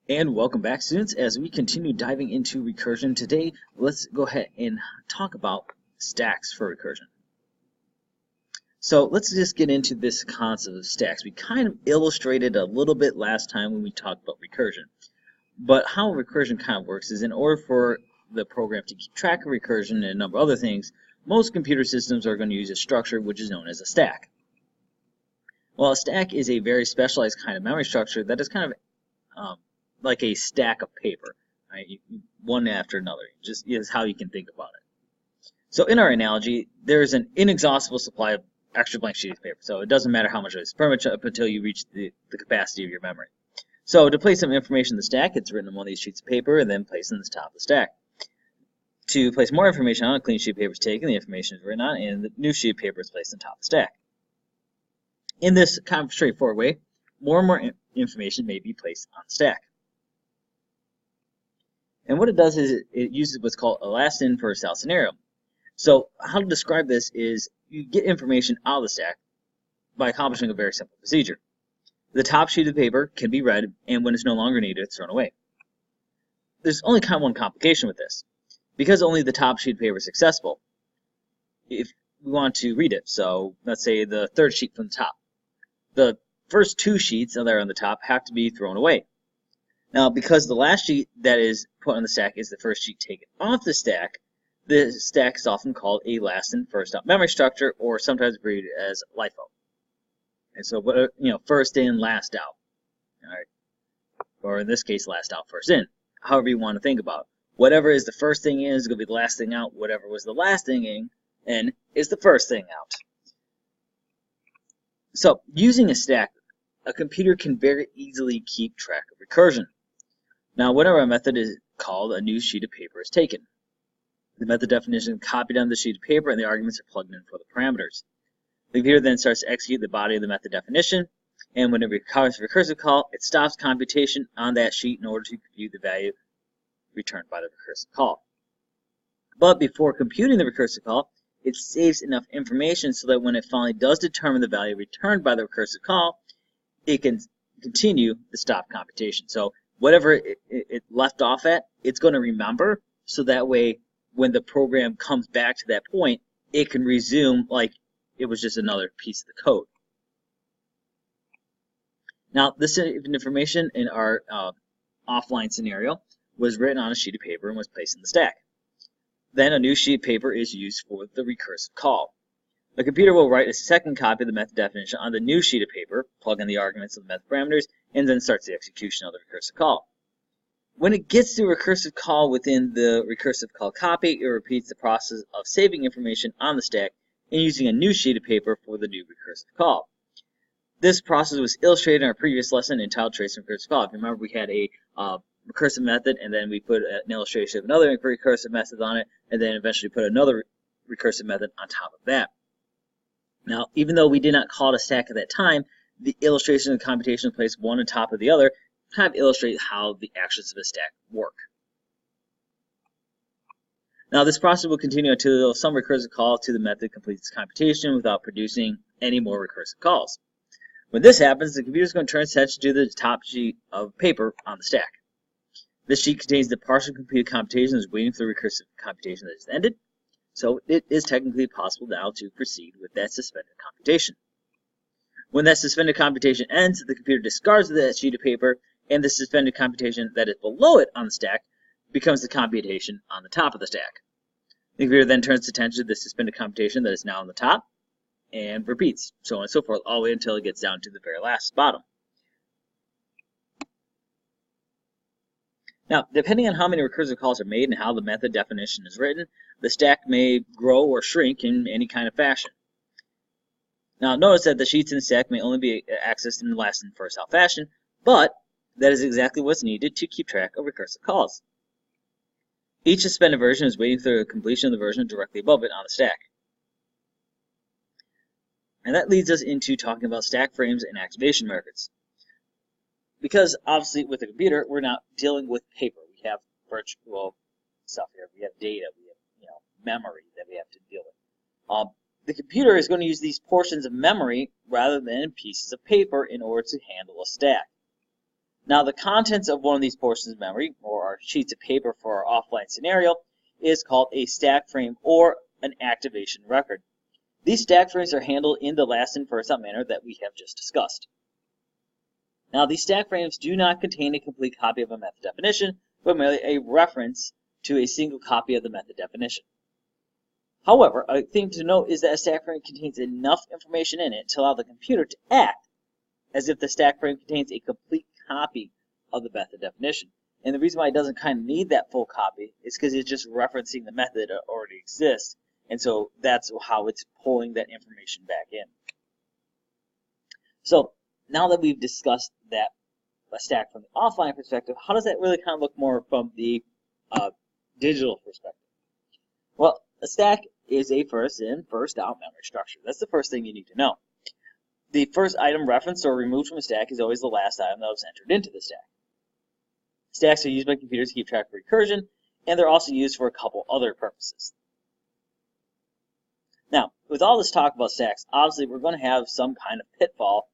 And welcome back, students. As we continue diving into recursion today, let's go ahead and talk about stacks for recursion. So let's just get into this concept of stacks. We kind of illustrated a little bit last time when we talked about recursion. But how recursion kind of works is in order for the program to keep track of recursion and a number of other things, most computer systems are going to use a structure which is known as a stack. Well, a stack is a very specialized kind of memory structure that is kind of like a stack of paper, right? One after another, just is how you can think about it. So in our analogy, there's an inexhaustible supply of extra blank sheets of paper. So it doesn't matter how much it is, pretty much up until you reach the capacity of your memory. So to place some information in the stack, it's written on one of these sheets of paper and then placed in the top of the stack. To place more information on, a clean sheet of paper is taken, the information is written on, and the new sheet of paper is placed on top of the stack. In this kind of straightforward way, more and more information may be placed on the stack. And what it does is it uses what's called a last in, first out scenario. So how to describe this is you get information out of the stack by accomplishing a very simple procedure. The top sheet of paper can be read, and when it's no longer needed, it's thrown away. There's only kind of one complication with this. Because only the top sheet of paper is accessible, if we want to read it, so let's say the third sheet from the top, the first two sheets that are on the top have to be thrown away. Now, because the last sheet that is put on the stack is the first sheet taken off the stack is often called a last in, first out memory structure, or sometimes abbreviated as LIFO. And so, first in, last out. All right. Or in this case, last out, first in. However you want to think about it. Whatever is the first thing in is going to be the last thing out. Whatever was the last thing in is the first thing out. So, using a stack, a computer can very easily keep track of recursion. Now, whenever a method is called, a new sheet of paper is taken. The method definition is copied on the sheet of paper, and the arguments are plugged in for the parameters. The computer then starts to execute the body of the method definition, and when it recovers the recursive call, it stops computation on that sheet in order to compute the value returned by the recursive call. But before computing the recursive call, it saves enough information so that when it finally does determine the value returned by the recursive call, it can continue the stop computation. So whatever it left off at, it's going to remember, so that way when the program comes back to that point, it can resume like it was just another piece of the code. Now, this information in our offline scenario was written on a sheet of paper and was placed in the stack. Then a new sheet of paper is used for the recursive call. The computer will write a second copy of the method definition on the new sheet of paper, plug in the arguments of the method parameters, and then starts the execution of the recursive call. When it gets to a recursive call within the recursive call copy, it repeats the process of saving information on the stack and using a new sheet of paper for the new recursive call. This process was illustrated in our previous lesson entitled Trace and Recursive Call. If you remember, we had a recursive method, and then we put an illustration of another recursive method on it, and then eventually put another recursive method on top of that. Now, even though we did not call it a stack at that time, the illustration of the computation placed one on top of the other kind of illustrate how the actions of a stack work. Now, this process will continue until some recursive call to the method completes its computation without producing any more recursive calls. When this happens, the computer is going to turn its attention to the top sheet of paper on the stack. This sheet contains the partially completed computation that is waiting for the recursive computation that is ended, so it is technically possible now to proceed with that suspended computation. When that suspended computation ends, the computer discards that sheet of paper, and the suspended computation that is below it on the stack becomes the computation on the top of the stack. The computer then turns its attention to the suspended computation that is now on the top, and repeats, so on and so forth, all the way until it gets down to the very last bottom. Now, depending on how many recursive calls are made and how the method definition is written, the stack may grow or shrink in any kind of fashion. Now, notice that the sheets in the stack may only be accessed in the last in, first out fashion, but that is exactly what's needed to keep track of recursive calls. Each suspended version is waiting for the completion of the version directly above it on the stack. And that leads us into talking about stack frames and activation records. Because obviously with a computer, we're not dealing with paper. We have virtual stuff here. We have data. We have memory that we have to deal with. The computer is going to use these portions of memory rather than pieces of paper in order to handle a stack. Now, the contents of one of these portions of memory, or our sheets of paper for our offline scenario, is called a stack frame or an activation record. These stack frames are handled in the last in first out manner that we have just discussed. Now, these stack frames do not contain a complete copy of a method definition, but merely a reference to a single copy of the method definition. However, a thing to note is that a stack frame contains enough information in it to allow the computer to act as if the stack frame contains a complete copy of the method definition. And the reason why it doesn't kind of need that full copy is because it's just referencing the method that already exists. And so that's how it's pulling that information back in. So now that we've discussed that a stack from the offline perspective, how does that really kind of look more from the digital perspective? Well, a stack is a first in, first out memory structure. That's the first thing you need to know. The first item referenced or removed from a stack is always the last item that was entered into the stack. Stacks are used by computers to keep track of recursion, and they're also used for a couple other purposes. Now, with all this talk about stacks, obviously we're going to have some kind of pitfall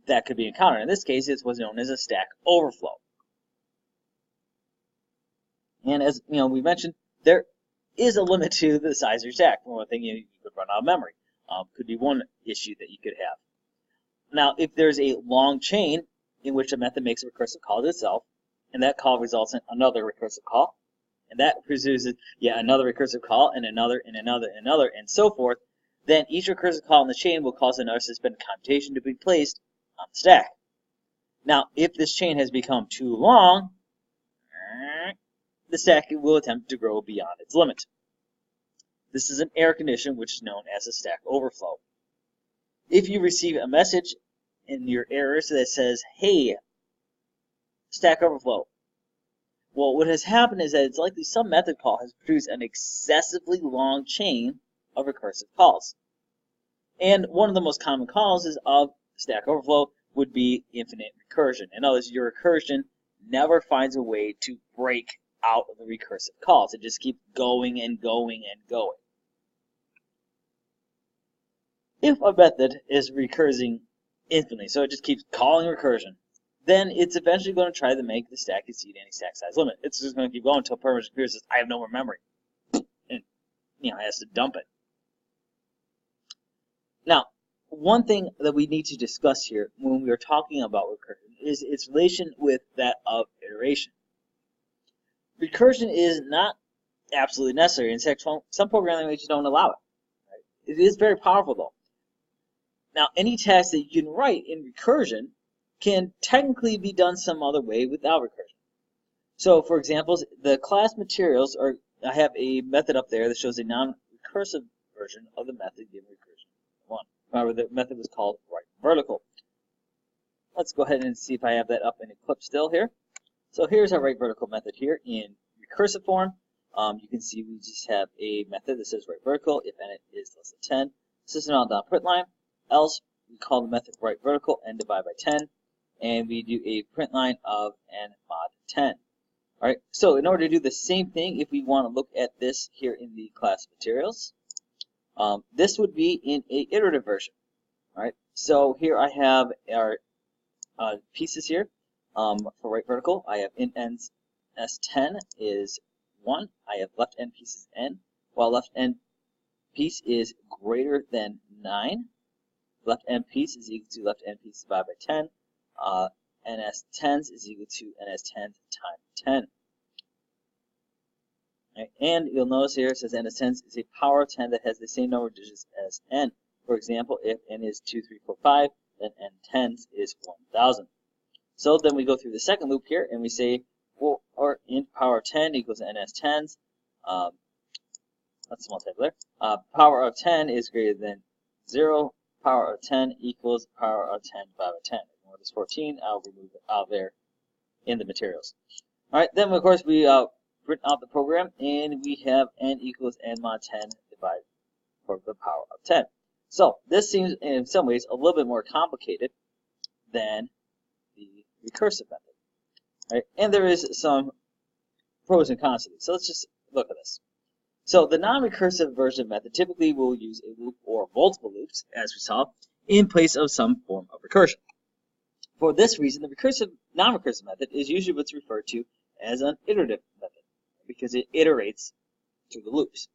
that could be encountered. In this case, it's what's known as a stack overflow. And as we mentioned, there is a limit to the size of your stack. For one thing, you could run out of memory. Could be one issue that you could have. Now, if there's a long chain in which a method makes a recursive call to itself, and that call results in another recursive call, and that produces yet another recursive call, and another, and another, and another, and so forth, then each recursive call in the chain will cause another suspended computation to be placed on the stack. Now, if this chain has become too long, the stack will attempt to grow beyond its limit. This is an error condition which is known as a stack overflow. If you receive a message in your errors that says, hey, stack overflow, well, what has happened is that it's likely some method call has produced an excessively long chain of recursive calls. And one of the most common calls is of stack overflow would be infinite recursion. In other words, your recursion never finds a way to break out of the recursive calls. It just keeps going and going and going. If a method is recursing infinitely, so it just keeps calling recursion, then it's eventually going to try to make the stack exceed any stack size limit. It's just going to keep going until permanent computer says, I have no more memory. And it has to dump it. Now, one thing that we need to discuss here when we are talking about recursion is its relation with that of iteration. Recursion is not absolutely necessary. In fact, some programming languages don't allow it. Right? It is very powerful, though. Now, any task that you can write in recursion can technically be done some other way without recursion. So, for example, the class materials are, I have a method up there that shows a non-recursive version of the method given recursion 1. Remember, the method was called right vertical. Let's go ahead and see if I have that up in Eclipse still here. So here's our right vertical method here in recursive form. You can see we just have a method that says right vertical if n is less than 10. System.out.println. Else, we call the method right vertical and divide by 10. And we do a print line of n mod 10. All right. So in order to do the same thing, if we want to look at this here in the class materials, this would be in a iterative version. All right. So here I have our pieces here. For right vertical, I have int n s10 is 1. I have left n pieces n, while left n piece is greater than 9. Left n piece is equal to left n piece divided by 10. ns10s is equal to ns10 times 10. Right. And you'll notice here it says ns10s is a power of 10 that has the same number of digits as n. For example, if n is 2, 3, 4, 5, then n10s is 1000. So then we go through the second loop here and we say, well, or int power of 10 equals ns10s. That's multiplier. Power of 10 is greater than 0. Power of 10 equals power of 10 divided by 10. Ignore this 14. I'll remove it out there in the materials. All right. Then, of course, we print out the program, and we have n equals n mod 10 divided for the power of 10. So this seems, in some ways, a little bit more complicated than the recursive method. Right? And there is some pros and cons to this. So let's just look at this. So the non-recursive version method typically will use a loop or multiple loops, as we saw, in place of some form of recursion. For this reason, the recursive non-recursive method is usually what's referred to as an iterative method because it iterates through the loops.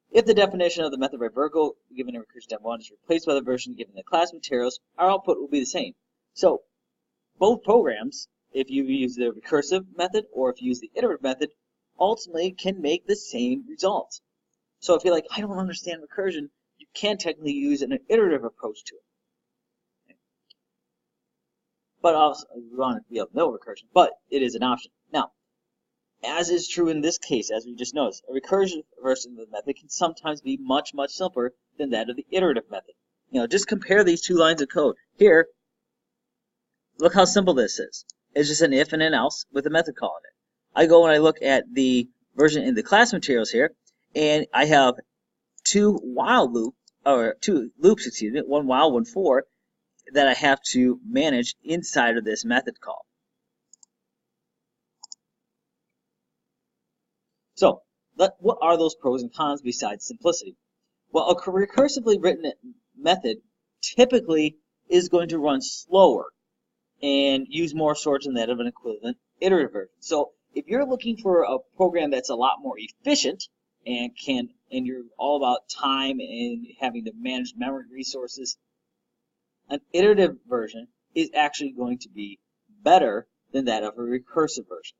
If the definition of the method by Virgo given in Recursion Step 1 is replaced by the version given in the class materials, our output will be the same. So both programs, if you use the recursive method or if you use the iterative method, ultimately can make the same result. So if you're like, I don't understand recursion, you can technically use an iterative approach to it. But also, we want to be able to know recursion, but it is an option. Now, as is true in this case, as we just noticed, a recursive version of the method can sometimes be much, much simpler than that of the iterative method. Just compare these two lines of code. Here, look how simple this is. It's just an if and an else with a method call in it. I go and I look at the version in the class materials here, and I have two loops, excuse me, one while, one for, that I have to manage inside of this method call. So, what are those pros and cons besides simplicity? Well, a recursively written method typically is going to run slower and use more sorts than that of an equivalent iterative version. So, if you're looking for a program that's a lot more efficient and you're all about time and having to manage memory resources, an iterative version is actually going to be better than that of a recursive version.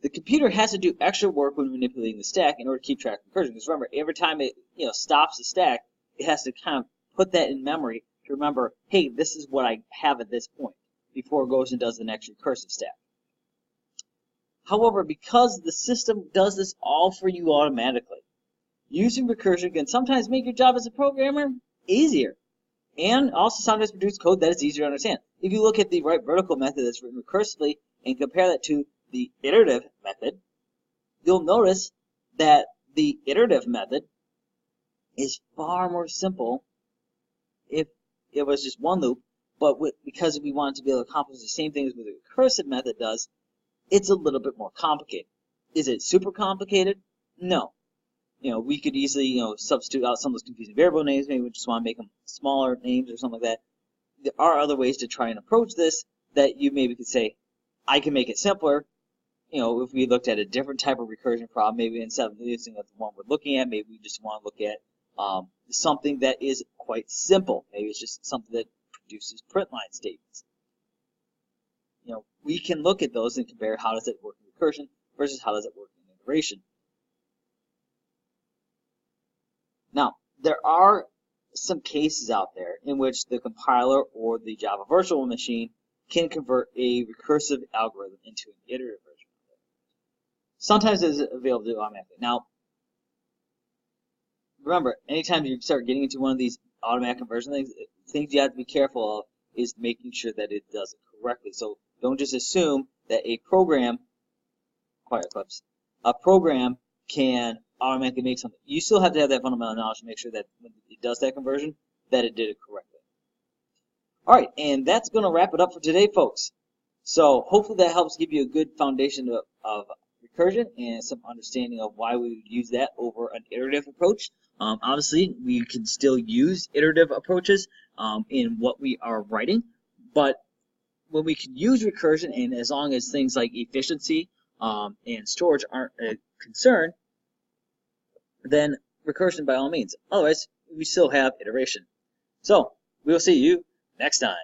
The computer has to do extra work when manipulating the stack in order to keep track of recursion. Because remember, every time it stops the stack, it has to kind of put that in memory to remember, hey, this is what I have at this point before it goes and does the next recursive stack. However, because the system does this all for you automatically, using recursion can sometimes make your job as a programmer easier, and also sometimes produce code that is easier to understand. If you look at the right vertical method that's written recursively and compare that to the iterative method, you'll notice that the iterative method is far more simple if it was just one loop, but because we want to be able to accomplish the same thing as what the recursive method does, it's a little bit more complicated. Is it super complicated? No. We could easily, substitute out some of those confusing variable names. Maybe we just want to make them smaller names or something like that. There are other ways to try and approach this that you maybe could say, I can make it simpler. If we looked at a different type of recursion problem, maybe instead of using the one we're looking at, maybe we just want to look at something that is quite simple. Maybe it's just something that produces print line statements. We can look at those and compare how does it work in recursion versus how does it work in iteration. Now, there are some cases out there in which the compiler or the Java virtual machine can convert a recursive algorithm into an iterative version of it. Sometimes it's available to do automatically. Now, remember, anytime you start getting into one of these automatic conversion things you have to be careful of is making sure that it does it correctly. So don't just assume that a program can automatically make something. You still have to have that fundamental knowledge to make sure that when it does that conversion, that it did it correctly. All right, and that's going to wrap it up for today, folks. So hopefully that helps give you a good foundation of recursion and some understanding of why we would use that over an iterative approach. Obviously, we can still use iterative approaches in what we are writing, but when we can use recursion, and as long as things like efficiency and storage aren't a concern, then recursion by all means. Otherwise, we still have iteration. So, we will see you next time.